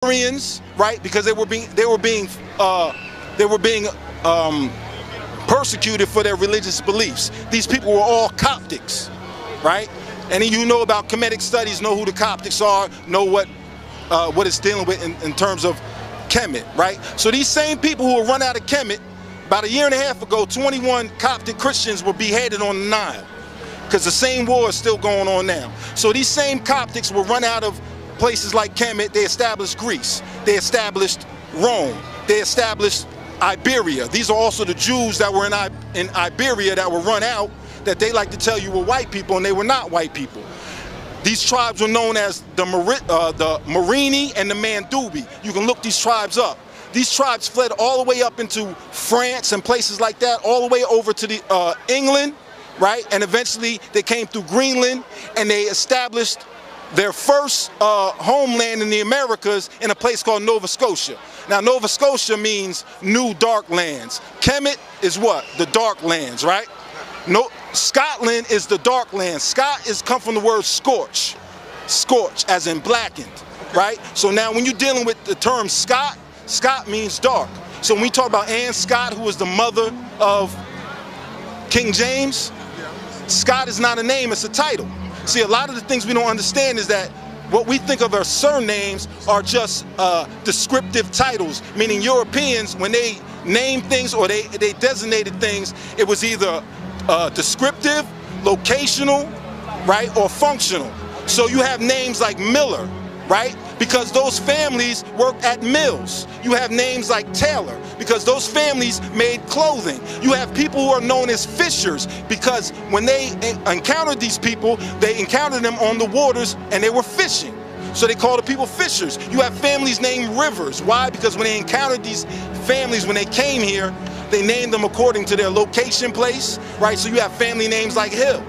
Syrians, right? Because they were being persecuted for their religious beliefs. These people were all Coptics, right? And you know about Kemetic studies, know who the Coptics are, know what it's dealing with in terms of Kemet, right? So these same people who were run out of Kemet, about a year and a half ago, 21 Coptic Christians were beheaded on the Nile, because the same war is still going on now. So these same Coptics were run out of places like Kemet. They established Greece, they established Rome, they established Iberia. These are also the Jews that were in Iberia that were run out, that they like to tell you were white people, and they were not white people. These tribes were known as the Morini and the Mandubi. You can look these tribes up. These tribes fled all the way up into France and places like that, all the way over to the England, right? And eventually they came through Greenland, and they established their first homeland in the Americas in a place called Nova Scotia. Now, Nova Scotia means new dark lands. Kemet is what? The dark lands, right? Scotland is the dark land. Scot come from the word scorch. Scorch, as in blackened, right? So now when you're dealing with the term Scot, Scot means dark. So when we talk about Anne Scott, who was the mother of King James, Scott is not a name, it's a title. See, a lot of the things we don't understand is that what we think of as surnames are just descriptive titles, meaning Europeans, when they named things or they designated things, it was either descriptive, locational, right, or functional. So you have names like Miller, right, because those families worked at mills. You have names like Taylor, because those families made clothing. You have people who are known as fishers, because when they encountered these people, they encountered them on the waters and they were fishing. So they called the people fishers. You have families named Rivers. Why? Because when they encountered these families, when they came here, they named them according to their location place, right? So you have family names like Hill,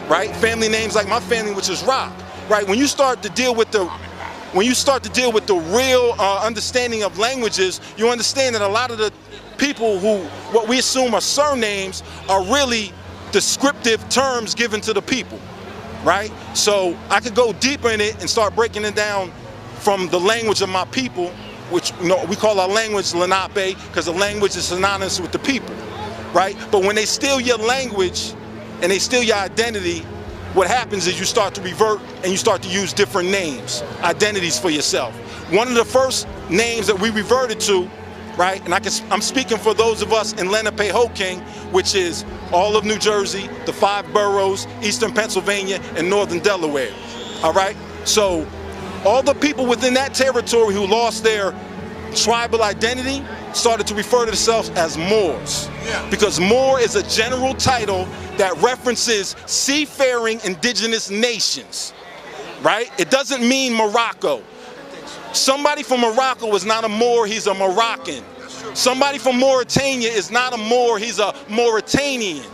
right? Family names like my family, which is Rock, right? When you start to deal with the real understanding of languages, you understand that a lot of the people who, what we assume are surnames, are really descriptive terms given to the people, right? So I could go deeper in it and start breaking it down from the language of my people, which, you know, we call our language Lenape, because the language is synonymous with the people, right? But when they steal your language and they steal your identity, what happens is you start to revert and you start to use different names, identities for yourself. One of the first names that we reverted to, right, and I'm speaking for those of us in Lenape-Hoking, which is all of New Jersey, the 5 boroughs, eastern Pennsylvania, and northern Delaware, all right? So all the people within that territory who lost their tribal identity started to refer to themselves as Moors, because Moor is a general title that references seafaring indigenous nations, right? It doesn't mean Morocco. Somebody from Morocco is not a Moor, he's a Moroccan. Somebody from Mauritania is not a Moor, he's a Mauritanian.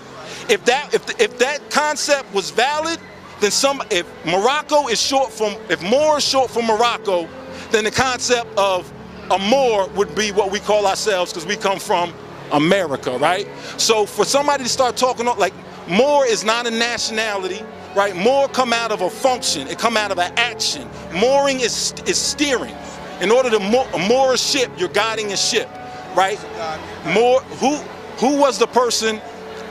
If that concept was valid, then if Moor is short for Morocco, then the concept of a Moor would be what we call ourselves, because we come from America, right? So for somebody to start talking like Moor is not a nationality, right? Moor come out of a function, it come out of an action. Mooring is steering. In order to moor a ship, you're guiding a ship, right? Who was the person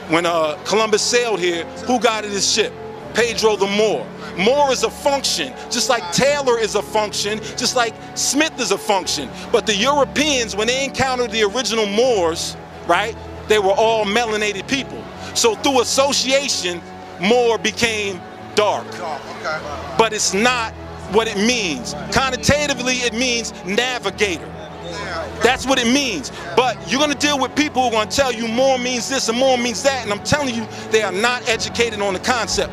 when Columbus sailed here? Who guided his ship? Pedro the Moor. Moor is a function, just like Taylor is a function, just like Smith is a function. But the Europeans, when they encountered the original Moors, right, they were all melanated people. So through association, Moor became dark. But it's not what it means. Connotatively, it means navigator. That's what it means. But you're going to deal with people who are going to tell you Moor means this and Moor means that, and I'm telling you, they are not educated on the concept.